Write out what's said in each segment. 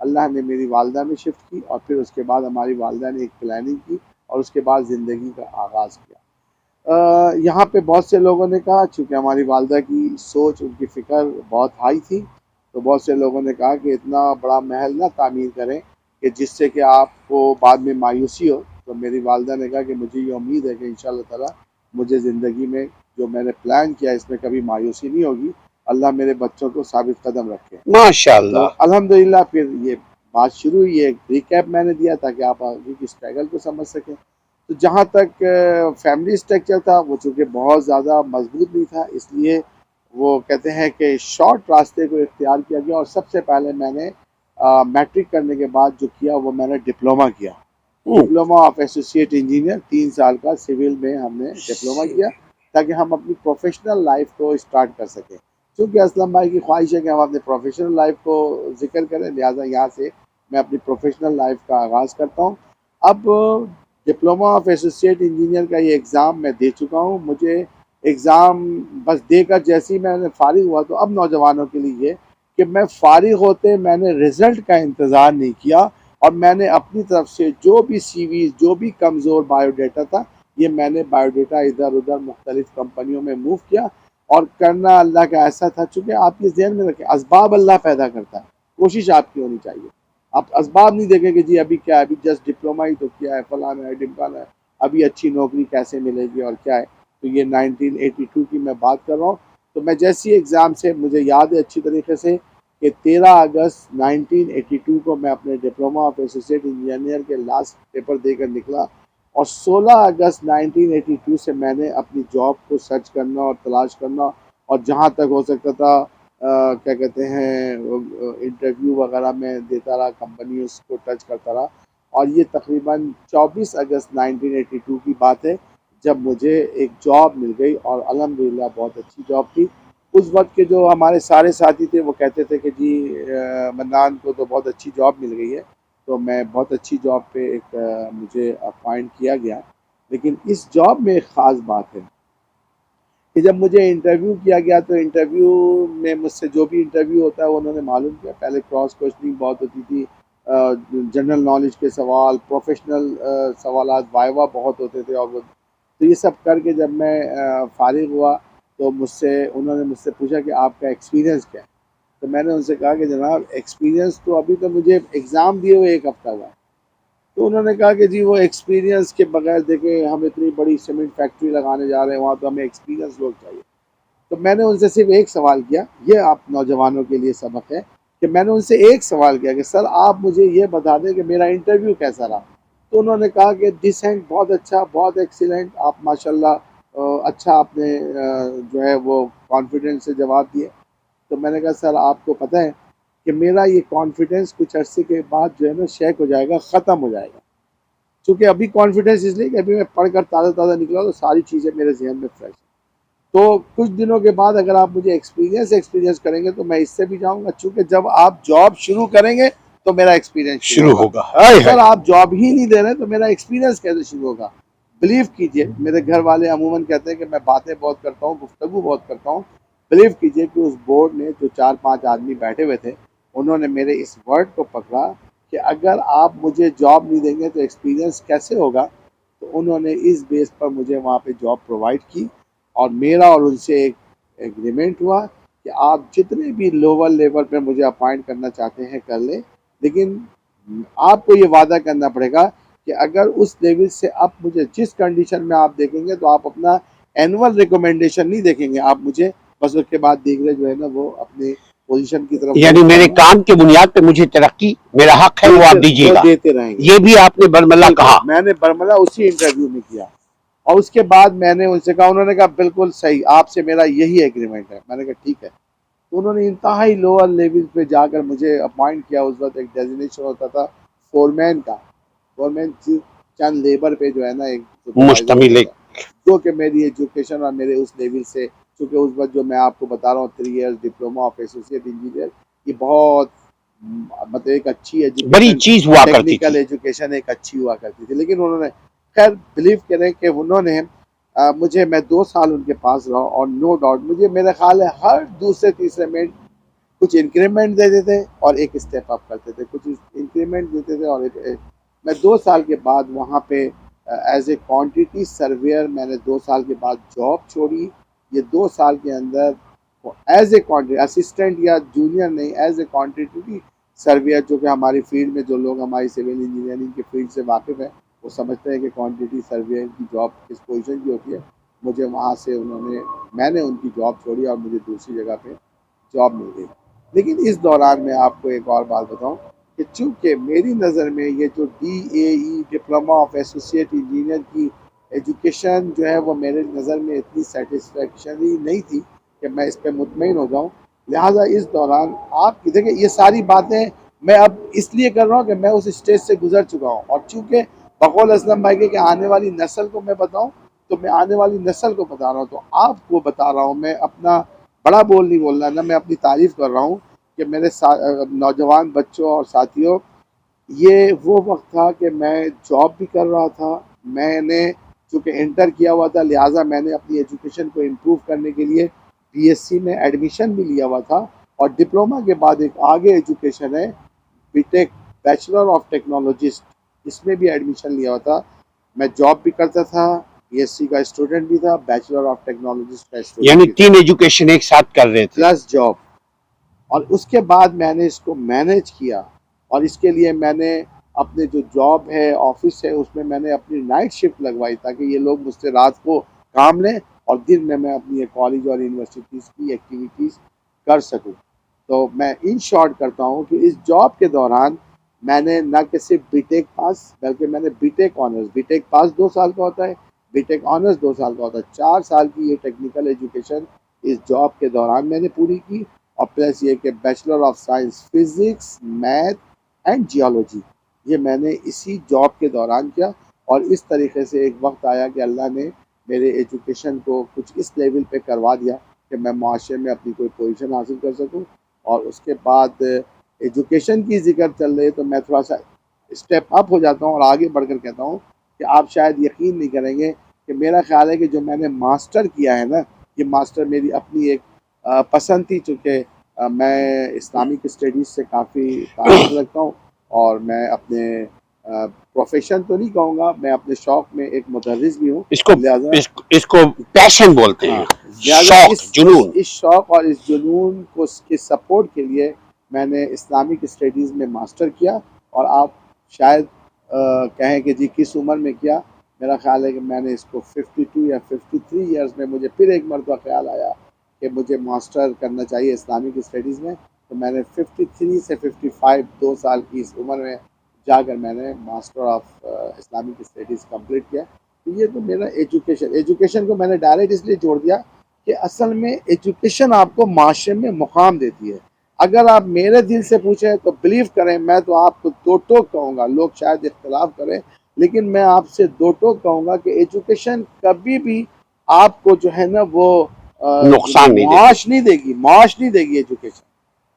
اللہ نے میری والدہ میں شفٹ کی، اور پھر اس کے بعد ہماری والدہ نے ایک پلاننگ کی اور اس کے بعد زندگی کا آغاز کیا۔ یہاں پہ بہت سے لوگوں نے کہا، چونکہ ہماری والدہ کی سوچ، ان کی فکر بہت ہائی تھی، تو بہت سے لوگوں نے کہا کہ اتنا بڑا محل نہ تعمیر کریں کہ جس سے کہ آپ کو بعد میں مایوسی ہو۔ تو میری والدہ نے کہا کہ مجھے یہ امید ہے کہ انشاءاللہ تعالی مجھے زندگی میں جو میں نے پلان کیا اس میں کبھی مایوسی نہیں ہوگی، اللہ میرے بچوں کو ثابت قدم رکھے۔ ماشاءاللہ۔ تو الحمدللہ پھر یہ بات شروع ہوئی، ایک ریکیپ میں نے دیا تاکہ آپ آگے کی اسٹرگل کو سمجھ سکیں۔ تو جہاں تک فیملی اسٹرکچر تھا، وہ چونکہ بہت زیادہ مضبوط نہیں تھا، اس لیے وہ کہتے ہیں کہ شارٹ راستے کو اختیار کیا گیا، اور سب سے پہلے میں نے میٹرک کرنے کے بعد جو کیا وہ میں نے ڈپلومہ کیا، ڈپلومہ آف ایسوسیٹ انجینئر، 3 سال کا سول میں ہم نے ڈپلومہ کیا تاکہ ہم اپنی پروفیشنل لائف کو اسٹارٹ کر سکیں۔ چونکہ اسلم بھائی کی خواہش ہے کہ ہم اپنے پروفیشنل لائف کو ذکر کریں، لہٰذا یہاں سے میں اپنی پروفیشنل لائف کا آغاز کرتا ہوں۔ اب ڈپلومہ آف ایسوسیٹ انجینئر کا یہ ایگزام میں دے چکا ہوں، مجھے ایگزام بس دے کر جیسے ہی میں نے فارغ ہوا، تو اب نوجوانوں کے لیے یہ کہ میں فارغ ہوتے میں نے رزلٹ کا انتظار نہیں کیا، اور میں نے اپنی طرف سے جو بھی سی ویز، جو بھی کمزور بایو ڈیٹا تھا، یہ میں نے بایو ڈیٹا ادھر ادھر مختلف کمپنیوں میں موو کیا، اور کرنا اللہ کا ایسا تھا۔ چونکہ آپ یہ ذہن میں رکھیں، اسباب اللہ پیدا کرتا ہے، کوشش آپ کی ہونی چاہیے۔ آپ اسباب نہیں دیکھیں کہ جی ابھی کیا ہے، ابھی جسٹ ڈپلومہ ہی تو کیا ہے، فلانا ہے، ڈمکانا ہے، ابھی اچھی نوکری کیسے ملے گی اور کیا ہے۔ تو یہ 1982 کی میں بات کر رہا ہوں۔ تو میں جیسی ایگزام سے، مجھے یاد ہے اچھی طریقے سے کہ 13 اگست 1982 کو میں اپنے ڈپلومہ آف ایسوسیٹ انجینئر کے لاسٹ پیپر دے کر نکلا، اور 16 اگست 1982 سے میں نے اپنی جاب کو سرچ کرنا اور تلاش کرنا، اور جہاں تک ہو سکتا تھا کیا کہتے ہیں انٹرویو وغیرہ میں دیتا رہا، کمپنیز کو ٹچ کرتا رہا، اور یہ تقریباً 24 اگست 1982 کی بات ہے جب مجھے ایک جاب مل گئی، اور الحمدللہ بہت اچھی جاب تھی۔ اس وقت کے جو ہمارے سارے ساتھی تھے وہ کہتے تھے کہ جی منان کو تو بہت اچھی جاب مل گئی ہے، تو میں بہت اچھی جاب پہ ایک مجھے اپوائنٹ کیا گیا۔ لیکن اس جاب میں ایک خاص بات ہے کہ جب مجھے انٹرویو کیا گیا، تو انٹرویو میں مجھ سے جو بھی انٹرویو ہوتا ہے وہ انہوں نے معلوم کیا۔ پہلے کراس کوشچننگ بہت ہوتی تھی، جنرل نالج کے سوال، پروفیشنل سوالات، وائوا بہت ہوتے تھے، اور وہ تو یہ سب کر کے جب میں فارغ ہوا، تو انہوں نے مجھ سے پوچھا کہ آپ کا ایکسپیرینس کیا ہے۔ تو میں نے ان سے کہا کہ جناب ایکسپیرینس تو ابھی تو مجھے ایگزام دیے ہوئے 1 ہفتہ ہوا ہے۔ تو انہوں نے کہا کہ جی وہ ایکسپیرینس کے بغیر، دیکھیں ہم اتنی بڑی سیمنٹ فیکٹری لگانے جا رہے ہیں، وہاں تو ہمیں ایکسپیرینس لوگ چاہیے۔ تو میں نے ان سے صرف ایک سوال کیا، یہ آپ نوجوانوں کے لیے سبق ہے کہ میں نے ان سے ایک سوال کیا کہ سر آپ مجھے یہ بتا دیں کہ میرا انٹرویو کیسا رہا۔ تو انہوں نے کہا کہ ڈیسنٹ، بہت اچھا، بہت ایکسیلنٹ، آپ ماشاءاللہ اچھا آپ نے جو ہے وہ کانفیڈنس سے جواب دیے۔ تو میں نے کہا سر آپ کو پتہ ہے کہ میرا یہ کانفیڈنس کچھ عرصے کے بعد جو ہے نا شیک ہو جائے گا، ختم ہو جائے گا، چونکہ ابھی کانفیڈنس اس لیے کہ ابھی میں پڑھ کر تازہ تازہ نکلا تو ساری چیزیں میرے ذہن میں فریش ہیں۔ تو کچھ دنوں کے بعد اگر آپ مجھے ایکسپیرینس کریں گے تو میں اس سے بھی جاؤں گا، چونکہ جب آپ جاب شروع کریں گے تو میرا ایکسپیرینس شروع ہوگا۔ اگر آپ جاب ہی نہیں دے رہے تو میرا ایکسپیرینس کیسے شروع ہوگا؟ بلیو کیجئے، میرے گھر والے عموماً کہتے ہیں کہ میں باتیں بہت کرتا ہوں، گفتگو بہت کرتا ہوں۔ بلیو کیجئے کہ اس بورڈ نے جو 4-5 آدمی بیٹھے ہوئے تھے، انہوں نے میرے اس ورڈ کو پکڑا کہ اگر آپ مجھے جاب نہیں دیں گے تو ایکسپیرینس کیسے ہوگا۔ تو انہوں نے اس بیس پر مجھے وہاں پہ جاب پرووائڈ کی، اور میرا اور ان سے ایک ایگریمنٹ ہوا کہ آپ جتنے بھی لوور لیول پہ مجھے اپوائنٹ کرنا چاہتے ہیں کر لیں، لیکن آپ کو یہ وعدہ کرنا پڑے گا کہ اگر اس لیول سے آپ مجھے جس کنڈیشن میں آپ دیکھیں گے تو آپ اپنا اینول ریکمنڈیشن نہیں دیکھیں گے، آپ مجھے بس اس کے بعد دیکھ جو ہے نا وہ اپنی پوزیشن کی طرف، یعنی میرے کام کے بنیاد پہ مجھے ترقی، میرا حق ہے وہ آپ دیجیے گا، دیتے رہیں گے۔ یہ بھی آپ نے برملا کہا۔ میں نے برملا اسی انٹرویو میں کیا، اور اس کے بعد میں نے ان سے کہا، انہوں نے کہا بالکل صحیح، آپ سے میرا یہی ایگریمنٹ ہے۔ میں نے کہا ٹھیک ہے۔ تو انہوں نے انتہائی لوور لیول پہ جا کر مجھے اپوائنٹ کیا۔ اس وقت ایک ڈیزینیشن ہوتا تھا فورمین کا، فورمین چند لیبر پہ جو ہے نا ایک مشتمل ہے، جو کہ میری ایجوکیشن اور میرے اس لیول سے، چونکہ اس وقت جو میں آپ کو بتا رہا ہوں 3 years diploma of associate engineer, یہ بہت مطلب ایک اچھی ایجوکیشن، بڑی چیز ہوا کرتی ٹیکنیکل تھی۔ ایجوکیشن ایک اچھی ہوا کرتی تھی۔ لیکن انہوں نے خیر بلیو کریں کہ انہوں نے میں 2 سال ان کے پاس رہا، اور نو ڈاؤٹ مجھے، میرا خیال ہے ہر دوسرے تیسرے میں کچھ انکریمنٹ دیتے تھے اور ایک اسٹیپ اپ کرتے تھے، کچھ انکریمنٹ دیتے تھے اور میں 2 سال کے بعد وہاں پہ ایز اے کوانٹٹی سرویئر میں نے 2 سال کے بعد جاب چھوڑی. یہ 2 سال کے اندر ایز اے کوانٹٹی اسسٹنٹ یا جونیئر نہیں، ایز اے کوانٹٹی سرویئر، جو کہ ہماری فیلڈ میں جو لوگ ہماری سول انجینئرنگ کی فیلڈ سے واقف ہیں وہ سمجھتے ہیں کہ کوانٹٹی سرویئر کی جاب کس پوزیشن کی ہوتی ہے. مجھے وہاں سے میں نے ان کی جاب چھوڑی اور مجھے دوسری جگہ پہ جاب مل گئی. لیکن اس دوران میں آپ کو ایک اور بات بتاؤں کہ چونکہ میری نظر میں یہ جو DAE diploma of associate engineer کی ایجوکیشن جو ہے وہ میرے نظر میں اتنی سیٹسفیکشنری نہیں تھی کہ میں اس پہ مطمئن ہو جاؤں. لہٰذا اس دوران آپ کی دیکھیں یہ ساری باتیں میں اب اس لیے کر رہا ہوں کہ میں اس اسٹیج سے گزر چکا ہوں، اور چونکہ بقول اسلم بھائی کہ آنے والی نسل کو میں بتاؤں تو میں آنے والی نسل کو بتا رہا ہوں، تو آپ کو بتا رہا ہوں. میں اپنا بڑا بول نہیں بول رہا نہ، میں اپنی تعریف کر رہا ہوں کہ میرے نوجوان بچوں اور ساتھیوں، یہ وہ وقت تھا کہ میں جاب بھی کر رہا تھا. میں نے چونکہ انٹر کیا ہوا تھا لہٰذا میں نے اپنی ایجوکیشن کو امپروو کرنے کے لیے BSc میں ایڈمیشن بھی لیا ہوا تھا، اور ڈپلوما کے بعد ایک آگے ایجوکیشن ہے BTech بیچلر آف ٹیکنالوجسٹ، اس میں بھی ایڈمیشن لیا ہوا تھا. میں جاب بھی کرتا تھا، BSc کا اسٹوڈنٹ بھی تھا، بیچلر آف ٹیکنالوجسٹ کا اسٹوڈنٹ یعنی بھی تھا، 3 ایجوکیشن ایک ساتھ کر رہے تھے. Plus job. اور اس کے بعد میں نے اس کو مینیج کیا، اور اس کے لیے میں نے اپنے جو جاب ہے آفس ہے اس میں نے اپنی نائٹ شفٹ لگوائی تاکہ یہ لوگ مجھ سے رات کو کام لیں اور دن میں اپنی کالج اور یونیورسٹیز کی ایکٹیویٹیز کر سکوں. تو میں ان شارٹ کرتا ہوں کہ اس جاب کے دوران میں نے نہ کہ صرف BTech پاس بلکہ میں نے BTech آنرز، BTech پاس 2 سال کا ہوتا ہے، BTech آنرز 2 سال کا ہوتا ہے، 4 سال کی یہ ٹیکنیکل ایجوکیشن اس جاب کے دوران میں نے پوری کی. اور پلس یہ کہ bachelor of science physics math and geology یہ میں نے اسی جاب کے دوران کیا. اور اس طریقے سے ایک وقت آیا کہ اللہ نے میرے ایجوکیشن کو کچھ اس لیول پہ کروا دیا کہ میں معاشرے میں اپنی کوئی پوزیشن حاصل کر سکوں. اور اس کے بعد ایجوکیشن کی ذکر چل رہی ہے تو میں تھوڑا سا اسٹیپ اپ ہو جاتا ہوں اور آگے بڑھ کر کہتا ہوں کہ آپ شاید یقین نہیں کریں گے کہ میرا خیال ہے کہ جو میں نے ماسٹر کیا ہے نا، یہ ماسٹر میری اپنی ایک پسند تھی، چونکہ میں اسلامک اسٹڈیز سے کافی تعلق رکھتا ہوں، اور میں اپنے پروفیشن تو نہیں کہوں گا، میں اپنے شوق میں ایک مدرس بھی ہوں. اس کو لہٰذا اس کو پیشن بولتے ہیں، لہٰذا شوق، جنون. اس شوق اور اس جنون کو کے سپورٹ کے لیے میں نے اسلامک اسٹڈیز میں ماسٹر کیا. اور آپ شاید کہیں کہ جی کس عمر میں کیا، میرا خیال ہے کہ میں نے اس کو 52 یا 53 ایئرز میں مجھے پھر ایک مرتبہ خیال آیا کہ مجھے ماسٹر کرنا چاہیے اسلامک اسٹڈیز میں. تو میں نے 53 سے 55 2 سال کی اس عمر میں جا کر میں نے master of Islamic studies complete کیا. تو یہ تو میرا ایجوکیشن کو میں نے ڈائریکٹ اس لیے جوڑ دیا کہ اصل میں ایجوکیشن آپ کو معاشرے میں مقام دیتی ہے. اگر آپ میرے دل سے پوچھیں تو بلیو کریں، میں تو آپ کو 2 ٹوک کہوں گا، لوگ شاید اختلاف کریں لیکن میں آپ سے 2 ٹوک کہوں گا کہ ایجوکیشن کبھی بھی آپ کو جو ہے نا وہ نقصان نہیں دے گی. معاش نہیں دے گی ایجوکیشن.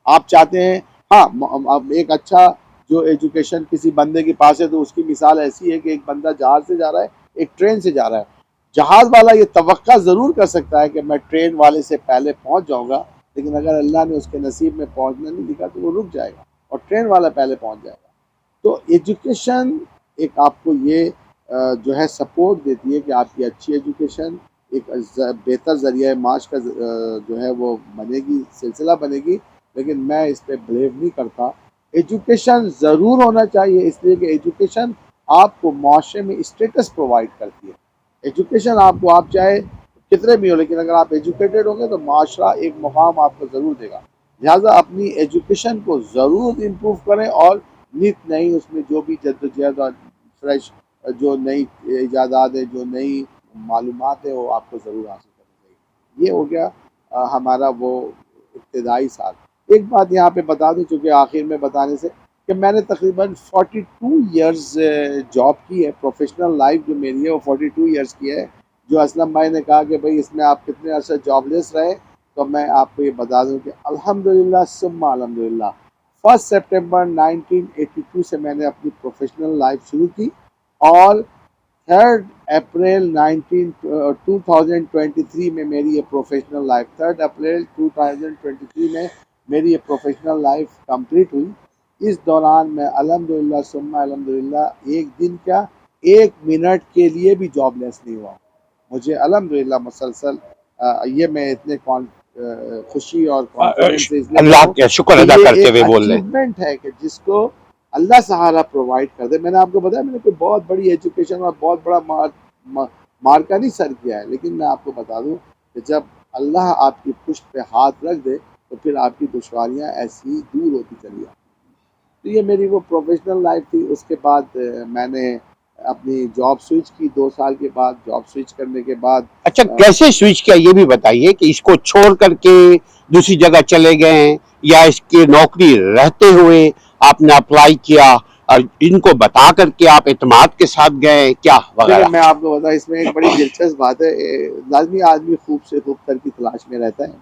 آپ چاہتے ہیں ہاں اب ایک اچھا جو ایجوکیشن کسی بندے کے پاس ہے تو اس کی مثال ایسی ہے کہ ایک بندہ جہاز سے جا رہا ہے، ایک ٹرین سے جا رہا ہے. جہاز والا یہ توقع ضرور کر سکتا ہے کہ میں ٹرین والے سے پہلے پہنچ جاؤں گا، لیکن اگر اللہ نے اس کے نصیب میں پہنچنا نہیں لکھا تو وہ رک جائے گا اور ٹرین والا پہلے پہنچ جائے گا. تو ایجوکیشن ایک آپ کو یہ جو ہے سپورٹ دیتی ہے کہ آپ کی اچھی ایجوکیشن ایک بہتر ذریعہ معاش کا جو ہے وہ بنے گی، سلسلہ بنے گی. لیکن میں اس پہ بلیو نہیں کرتا. ایجوکیشن ضرور ہونا چاہیے، اس لیے کہ ایجوکیشن آپ کو معاشرے میں اسٹیٹس پرووائڈ کرتی ہے. ایجوکیشن آپ کو، آپ چاہے کتنے بھی ہو لیکن اگر آپ ایجوکیٹڈ ہوں گے تو معاشرہ ایک مقام آپ کو ضرور دے گا. لہٰذا اپنی ایجوکیشن کو ضرور امپروو کریں، اور نت نئی اس میں جو بھی جدوجہد اور فریش جو نئی ایجادات ہے، جو نئی معلومات ہے، وہ آپ کو ضرور حاصل کرنی چاہیے. یہ ہو گیا ہمارا وہ ابتدائی سال. ایک بات یہاں پہ بتا دوں چونکہ آخر میں بتانے سے کہ میں نے تقریباً 42 ایئرز جاب کی ہے. پروفیشنل لائف جو میری ہے وہ 42 ایئرز کی ہے. جو اسلم بھائی نے کہا کہ بھائی اس میں آپ کتنے عرصے جاب لیس رہے، تو میں آپ کو یہ بتا دوں کہ الحمدللہ ثم الحمدللہ 1 سپٹمبر 1982 سے میں نے اپنی پروفیشنل لائف شروع کی، اور 3 اپریل 2023 میں میری یہ پروفیشنل لائف 3 اپریل 2023 میں میری یہ پروفیشنل لائف کمپلیٹ ہوئی. اس دوران میں الحمدللہ ثم الحمدللہ ایک دن کیا 1 منٹ کے لیے بھی جاب لیس نہیں ہوا. مجھے الحمدللہ مسلسل یہ میں اتنے خوشی اور کانفیڈنس سے اس لیے اللہ کا شکر ادا کرتے ہوئے بول رہے ہیں. اچیومنٹ ہے کہ جس کو اللہ سہارا پرووائڈ کر دے. میں نے آپ کو بتایا میں نے کوئی بہت بڑی ایجوکیشن اور بہت بڑا مارکا نہیں سر کیا ہے, لیکن میں آپ کو بتا دوں کہ جب اللہ آپ کی پشت پہ ہاتھ رکھ دے تو پھر آپ کی دشواریاں ایسی ہی دور ہوتی چلی جائیں. تو یہ میری وہ پروفیشنل لائف تھی. اس کے بعد میں نے اپنی جاب سوئچ کی 2 سال کے بعد. جاب سوئچ کرنے کے بعد اچھا کیسے سوئچ کیا یہ بھی بتائیے کہ اس کو چھوڑ کر کے دوسری جگہ چلے گئے ہیں یا اس کی نوکری رہتے ہوئے آپ نے اپلائی کیا اور ان کو بتا کر کے آپ اعتماد کے ساتھ گئے کیا وغیرہ؟ میں آپ کو بتاؤں اس میں ایک بڑی دلچسپ بات ہے. لازمی آدمی خوب سے خوب تر کی تلاش میں رہتا ہے.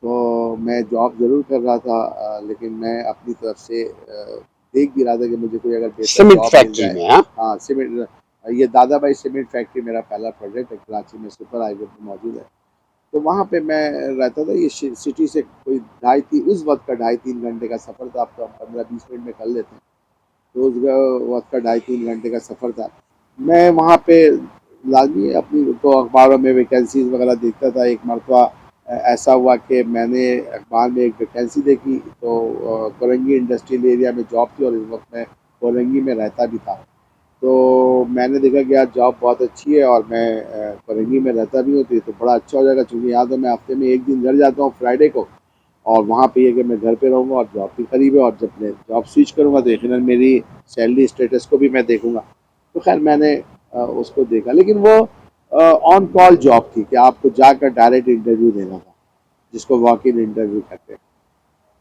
تو میں جاب ضرور کر رہا تھا لیکن میں اپنی طرف سے دیکھ بھی رہا تھا کہ مجھے کوئی اگر بہتر سیمنٹ جاب مل فیکٹری جائے. میں ہاں سیمنٹ, یہ دادا بھائی سیمنٹ فیکٹری میرا پہلا پروجیکٹ ہے. کراچی میں سپر ہائی وے پہ موجود ہے. تو وہاں پہ میں رہتا تھا. یہ سٹی سے کوئی اس وقت کا 2.5-3 گھنٹے کا سفر تھا. اب تو ہم 15-20 منٹ میں کر لیتے ہیں. تو اس وقت کا 2.5-3 گھنٹے کا سفر تھا. میں وہاں پہ لازمی اپنی تو اخباروں میں ویکینسیز وغیرہ دیکھتا تھا. ایک مرتبہ ایسا ہوا کہ میں نے اخبار میں ایک ویکینسی دیکھی تو کورنگی انڈسٹریل ایریا میں جاب تھی اور اس وقت میں کورنگی میں رہتا بھی تھا. تو میں نے دیکھا کہ یار جاب بہت اچھی ہے اور میں کورنگی میں رہتا بھی ہوں تو یہ تو بڑا اچھا ہو جائے گا. چونکہ یہاں تو میں ہفتے میں 1 دن گھر جاتا ہوں فرائیڈے کو, اور وہاں پہ یہ کہ میں گھر پہ رہوں گا اور جاب بھی قریب ہے, اور جب میں جاب سوئچ کروں گا تو یقیناً میری سیلری اسٹیٹس کو بھی میں دیکھوں گا. تو خیر میں نے اس کو دیکھا, لیکن وہ آن کال جاب تھی کہ آپ کو جا کر ڈائریکٹ انٹرویو دینا تھا جس کو واک ان انٹرویو کہتے ہیں.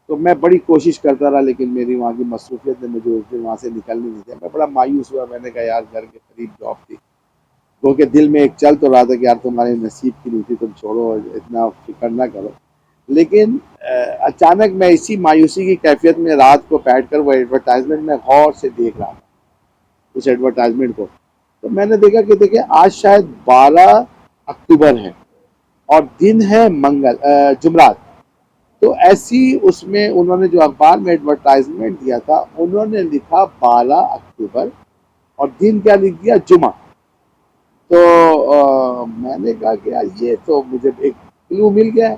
تو میں بڑی کوشش کرتا رہا لیکن میری وہاں کی مصروفیت نے مجھے اس دن وہاں سے نکلنے نہیں دیا. میں بڑا مایوس ہوا. میں نے کہا یار گھر کے قریب جاب تھی, کیونکہ دل میں ایک چل تو رہا تھا کہ یار تمہارے نصیب کی نہیں تھی, تم چھوڑو اتنا فکر نہ کرو. لیکن اچانک میں اسی مایوسی کی کیفیت میں رات کو بیٹھ کر وہ ایڈورٹائزمنٹ میں غور سے دیکھ رہا تھا اس ایڈورٹائزمنٹ کو. تو میں نے دیکھا کہ دیکھیں آج شاید 12 اکتوبر ہے اور دن ہے جمعرات. تو ایسی اس میں انہوں نے جو اخبار میں ایڈورٹائزمنٹ دیا تھا انہوں نے لکھا 12 اکتوبر اور دن کیا لکھ دیا جمعہ. تو میں نے کہا کہ یار یہ تو مجھے ایک کلو مل گیا ہے.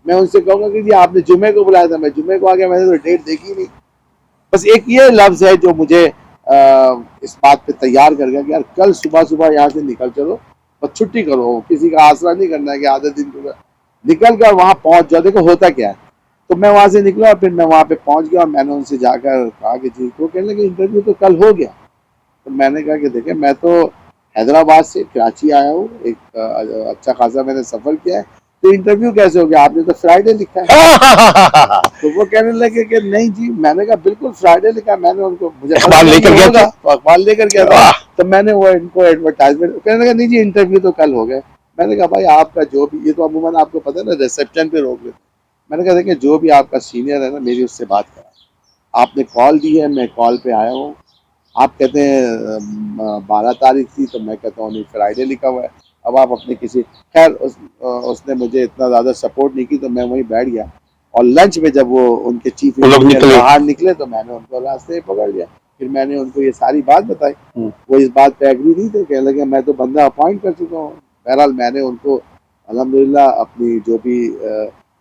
میں ان سے کہوں گا کہ جی آپ نے جمعے کو بلایا تھا, میں جمعے کو آ گیا, میں نے تو ڈیٹ دیکھی نہیں. بس ایک یہ لفظ ہے جو مجھے اس بات پہ تیار کر گیا کہ یار کل صبح صبح یہاں سے نکل چلو, بس چھٹی کرو. کسی کا آسرا نہیں کرنا ہے کہ آدھے دن کو نکل کر وہاں پہنچ جاؤ. دیکھو ہوتا کیا ہے. تو میں وہاں سے نکلا اور پھر میں وہاں پہ پہنچ گیا اور میں نے ان سے جا کر کہا کہ جی وہ کہنے لگے انٹرویو تو کل ہو گیا. تو میں نے کہا کہ دیکھیں میں تو حیدرآباد سے کراچی آیا ہوں, ایک اچھا خاصا میں نے سفر کیا ہے, تو انٹرویو کیسے ہو گیا, آپ نے تو فرائیڈے لکھا ہے. تو وہ کہنے لگے کہ نہیں جی. میں نے کہا بالکل فرائیڈے لکھا. میں نے ان کو مجھے اخبار لے کر گیا تھا, اخبار لے کر گیا تھا. تو میں نے وہ ان کو ایڈورٹائزمنٹ کہنے لگا نہیں جی انٹرویو تو کل ہو گئے. میں نے کہا بھائی آپ کا جو بھی, یہ تو عموماً آپ کو پتہ ہے نا ریسیپشن پہ روک لیتے. میں نے کہا دیکھیں جو بھی آپ کا سینئر ہے نا میری اس سے بات کرا. آپ نے کال دی ہے, میں کال پہ آیا ہوں. آپ کہتے ہیں 12 تاریخ تھی, تو میں کہتا ہوں نہیں فرائیڈے لکھا ہوا ہے. اب آپ اپنے کسی خیر اس نے مجھے اتنا زیادہ سپورٹ نہیں کی تو میں وہیں بیٹھ گیا. اور لنچ میں جب وہ ان کے چیف انجینئر باہر نکلے تو میں نے ان کو راستے پکڑ لیا. پھر میں نے ان کو یہ ساری بات بتائی. وہ اس بات پہ ایگری نہیں تھے, کہنے لگے میں تو بندہ اپوائنٹ کر چکا ہوں. بہرحال میں نے ان کو الحمدللہ اپنی جو بھی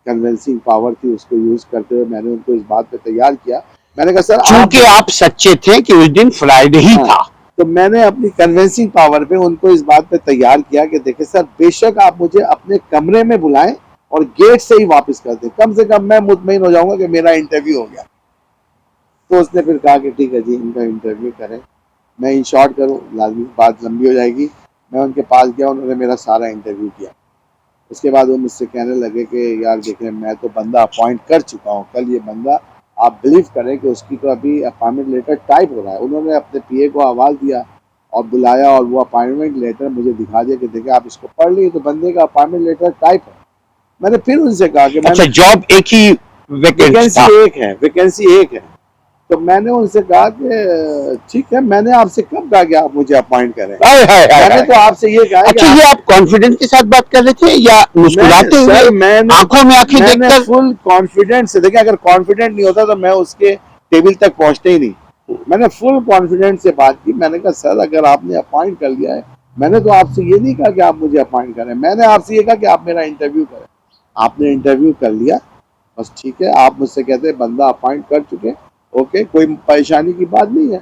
کنونسنگ پاور تھی اس کو یوز کرتے ہوئے میں نے ان کو اس بات پہ تیار کیا. میں نے کہا سر چونکہ آپ سچے تھے کہ اس دن فرائیڈے ہی تھا, تو میں نے اپنی کنونسنگ پاور پہ ان کو اس بات پہ تیار کیا کہ دیکھیں سر بے شک آپ مجھے اپنے کمرے میں بلائیں اور گیٹ سے ہی واپس کر دیں, کم سے کم میں مطمئن ہو جاؤں گا کہ میرا انٹرویو ہو گیا. تو اس نے پھر کہا کہ ٹھیک ہے جی ان کا انٹرویو کریں. میں ان شارٹ کروں, لازمی بات لمبی ہو جائے گی. میں ان کے پاس گیا, انہوں نے میرا سارا انٹرویو کیا. اس کے بعد وہ مجھ سے کہنے لگے کہ یار دیکھیں میں تو بندہ اپوائنٹ کر چکا ہوں, کل یہ بندہ آپ بلیو کریں کہ اس کی تو ابھی اپائنٹمنٹ لیٹر ٹائپ ہو رہا ہے. انہوں نے اپنے پی اے کو آواز دیا اور بلایا اور وہ اپائنٹمنٹ لیٹر مجھے دکھا دیا کہ دیکھیں آپ اس کو پڑھ لیے, تو بندے کا اپائنٹمنٹ لیٹر ٹائپ ہے. میں نے پھر ان سے کہا کہ اچھا جاب ایک ہی ویکینسی ایک ہے. تو میں نے ان سے کہا کہ ٹھیک ہے، میں نے آپ سے کب کہا کہ آپ مجھے اپوائنٹ کریں؟ میں نے تو آپ سے یہ کہا اچھا، یہ آپ کانفیڈنس کے ساتھ بات کر رہے تھے یا مسکراتے ہوئے آنکھوں میں آنکھیں دیکھ کر؟ فل کانفیڈنٹ سے، دیکھیں اگر کانفیڈنٹ نہیں ہوتا تو میں اس کے ٹیبل تک پہنچتے ہی نہیں. میں نے فل کانفیڈنٹ سے بات کی. میں نے کہا سر اگر آپ نے اپوائنٹ کر لیا ہے، میں نے تو آپ سے یہ نہیں کہا کہ آپ مجھے اپوائنٹ کریں، میں نے آپ سے یہ کہا کہ آپ میرا انٹرویو کریں. آپ نے انٹرویو کر لیا، بس ٹھیک ہے، آپ مجھ سے کہتے ہیں بندہ اپوائنٹ کر چکے، اوکے، کوئی پریشانی کی بات نہیں ہے.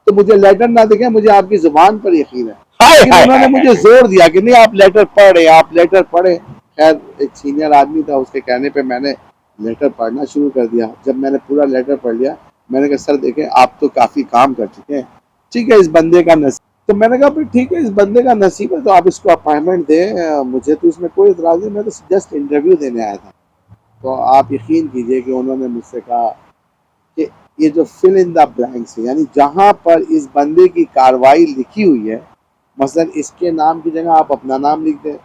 تو مجھے لیٹر نہ دکھیں، مجھے آپ کی زبان پر یقین ہے، لیکن انہوں نے مجھے زور دیا کہ نہیں آپ لیٹر پڑھیں، آپ لیٹر پڑھیں. خیر ایک سینئر آدمی تھا، اس کے کہنے پہ میں نے لیٹر پڑھنا شروع کر دیا. جب میں نے پورا لیٹر پڑھ لیا، میں نے کہا سر دیکھیں آپ تو کافی کام کر چکے ہیں، ٹھیک ہے اس بندے کا نصیب. تو میں نے کہا پھر ٹھیک ہے اس بندے کا نصیب ہے تو آپ اس کو اپائنٹمنٹ دیں، مجھے تو اس میں کوئی اعتراض نہیں، میں تو جسٹ انٹرویو دینے آیا تھا. تو آپ یقین کیجئے کہ انہوں نے مجھ سے کہا کہ یہ جو فل ان دا بلینکس ہے، یعنی جہاں پر اس بندے کی کاروائی لکھی ہوئی ہے، مثلا اس کے نام کی جگہ آپ اپنا نام لکھ دیں،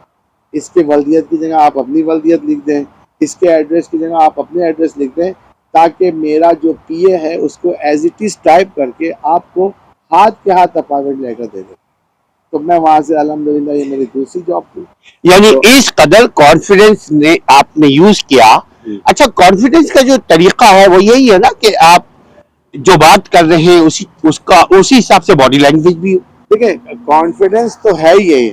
اس کے ولدیت کی جگہ آپ اپنی ولدیت لکھ دیں، اس کے ایڈریس کی جگہ آپ اپنے ایڈریس لکھ دیں، تاکہ میرا جو پی اے ہے اس کو ایز اٹ از ٹائپ کر کے آپ کو ہاتھ کے ہاتھ اپائنٹمنٹ لیٹر دے دیں. تو میں وہاں سے الحمدللہ یہ میری دوسری جاب تھی. یعنی اس قدر کانفیڈنس نے آپ نے یوز کیا. اچھا، کانفیڈنس کا جو طریقہ ہے وہ یہی ہے نا کہ آپ جو بات کر رہے ہیں اسی حساب سے باڈی لینگویج بھی. دیکھیں کانفیڈنس تو ہے ہی یہی،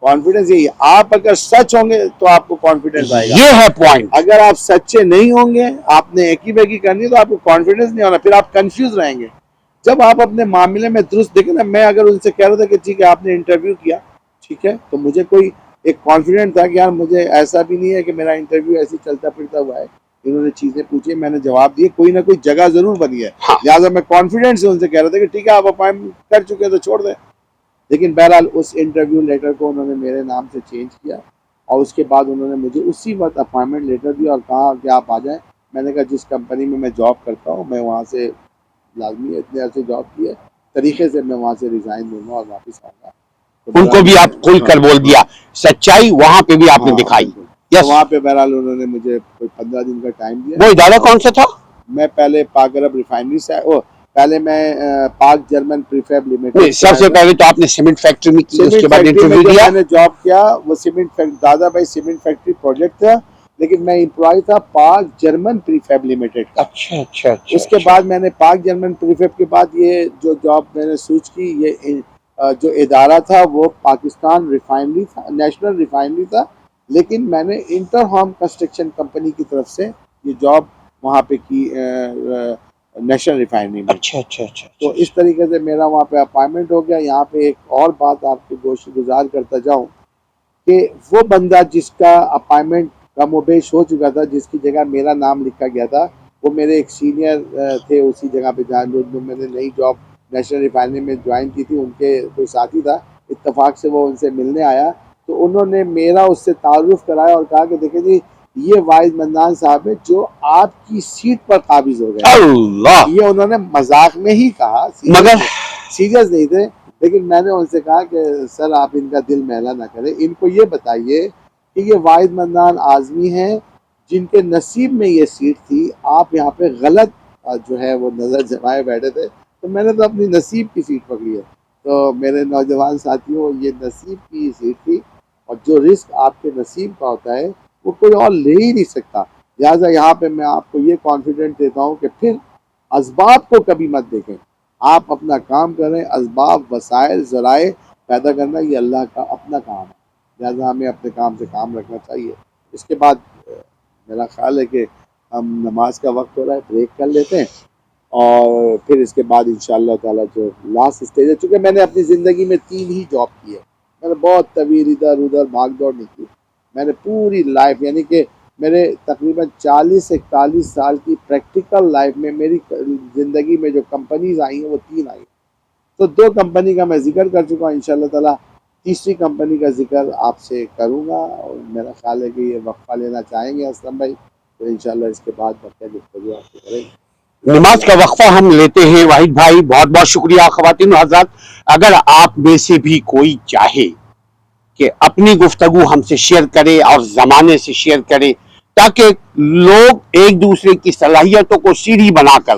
کانفیڈنس یہی ہے، آپ اگر سچ ہوں گے تو آپ کو کانفیڈنس آئے گا. یہ ہے پوائنٹ. اگر آپ سچے نہیں ہوں گے، آپ نے ایکی بیکی کرنی تو آپ کو کانفیڈنس نہیں ہونا، پھر آپ کنفیوز رہیں گے. جب آپ اپنے معاملے میں درست دیکھیں نا، میں اگر ان سے کہہ رہا تھا کہ ٹھیک ہے آپ نے انٹرویو کیا، ٹھیک ہے، تو مجھے کوئی ایک کانفیڈنٹ تھا کہ یار مجھے ایسا بھی نہیں ہے کہ میرا انٹرویو ایسے چلتا پھرتا ہوا ہے. انہوں نے چیزیں پوچھی، میں نے جواب دیے، کوئی نہ کوئی جگہ ضرور بنی ہے، لہٰذا میں کانفیڈنٹ سے ان سے کہہ رہا تھا کہ ٹھیک ہے آپ اپائنٹمنٹ کر چکے تو چھوڑ دیں. لیکن بہرحال اس انٹرویو لیٹر کو انہوں نے میرے نام سے چینج کیا، اور اس کے بعد انہوں نے مجھے اسی وقت اپائنٹمنٹ لیٹر دیا اور کہا کہ آپ آ جائیں. میں نے کہا جس کمپنی میں جاب کرتا ہوں میں وہاں سے لازمی ہے، اتنے عرصے جاب کی ہے، طریقے سے میں وہاں سے ریزائن دوں گا اور واپس آؤں گا. ان کو بھی آپ کھل کر بول دیا، سچائی وہاں پہ بھی آپ نے دکھائی. تو وہاں پہ بہرحال انہوں نے مجھے 15 دن کا ٹائم دیا. وہ ادارہ کون سا تھا؟ میں پہلے پاک عرب ریفائنری سے، پہلے میں پاک جرمن پریفیب لمیٹڈ. سب سے پہلے تو آپ نے سیمنٹ فیکٹری میں کی، اس کے بعد انٹرویو دیا. میں نے جاب کیا وہ سیمنٹ فیکٹری، دادا بھائی سیمنٹ فیکٹری پروجیکٹ تھا، لیکن میں امپلائی تھا پاک جرمن پریفیب لمیٹڈ. اچھا اچھا. اس کے بعد میں نے پاک جرمن پریفیب کے بعد یہ جو جاب میں نے سوئچ کی، یہ جو ادارہ تھا وہ پاکستان ریفائنری تھا، نیشنل ریفائنری تھا، لیکن میں نے انٹر ہوم کنسٹرکشن کمپنی کی طرف سے یہ جاب وہاں پہ کی نیشنل ریفائنری میں. اچھا اچھا اچھا. تو اس طریقے سے میرا وہاں پہ اپائنٹمنٹ ہو گیا. یہاں پہ ایک اور بات آپ کو گزار کرتا جاؤں کہ وہ بندہ جس کا اپائنٹمنٹ کم و بیش ہو چکا تھا، جس کی جگہ میرا نام لکھا گیا تھا، وہ میرے ایک سینئر تھے اسی جگہ پہ جہاں جو میں نے نئی جاب نیشنل ریفائنری میں جوائن کی تھی. ان کے کوئی ساتھی تھا، اتفاق سے وہ ان سے ملنے آیا، تو انہوں نے میرا اس سے تعارف کرایا اور کہا کہ دیکھیں جی یہ واحد مندان صاحب ہے جو آپ کی سیٹ پر قابض ہو گئے. اللہ، یہ انہوں نے مذاق میں ہی کہا، مگر سیریس نہیں تھے. لیکن میں نے ان سے کہا کہ سر آپ ان کا دل میلا نہ کریں، ان کو یہ بتائیے کہ یہ واحد مندان آدمی ہیں جن کے نصیب میں یہ سیٹ تھی، آپ یہاں پہ غلط جو ہے وہ نظر جمائے بیٹھے تھے، تو میں نے تو اپنی نصیب کی سیٹ پکڑی ہے. تو میرے نوجوان ساتھیوں، یہ نصیب کی سیٹ تھی، اور جو رزق آپ کے نصیب کا ہوتا ہے وہ کوئی اور لے ہی نہیں سکتا. لہٰذا یہاں پہ میں آپ کو یہ کانفیڈنٹ دیتا ہوں کہ پھر اسباب کو کبھی مت دیکھیں، آپ اپنا کام کریں. اسباب، وسائل، ذرائع پیدا کرنا یہ اللہ کا اپنا کام ہے، لہٰذا ہمیں اپنے کام سے کام رکھنا چاہیے. اس کے بعد میرا خیال ہے کہ ہم نماز کا وقت ہو رہا ہے، بریک کر لیتے ہیں، اور پھر اس کے بعد انشاءاللہ تعالیٰ جو لاسٹ اسٹیج ہے، چونکہ میں نے اپنی زندگی میں 3 ہی جاب کی ہے، میں نے بہت طویل ادھر ادھر بھاگ دوڑ نہیں کی. میں نے پوری لائف، یعنی کہ میرے تقریباً 40-41 سال کی پریکٹیکل لائف میں میری زندگی میں جو کمپنیز آئی ہیں وہ 3 آئی ہیں. تو 2 کمپنی کا میں ذکر کر چکا ہوں، انشاءاللہ تعالیٰ تیسری کمپنی کا ذکر آپ سے کروں گا. اور میرا خیال ہے کہ یہ وقفہ لینا چاہیں گے اسلم بھائی، تو انشاءاللہ اس کے بعد بقیہ گفتگو آپ سے کریں گے. نماز کا وقفہ ہم لیتے ہیں. واحد بھائی بہت بہت شکریہ. خواتین و حضرات، اگر آپ میں سے بھی کوئی چاہے کہ اپنی گفتگو ہم سے شیئر کرے اور زمانے سے شیئر کرے، تاکہ لوگ ایک دوسرے کی صلاحیتوں کو سیڑھی بنا کر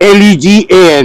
LEGAL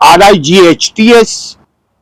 RIGHTS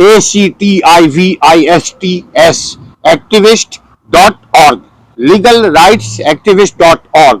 ACTIVISTS activist.org legalrightsactivist.org।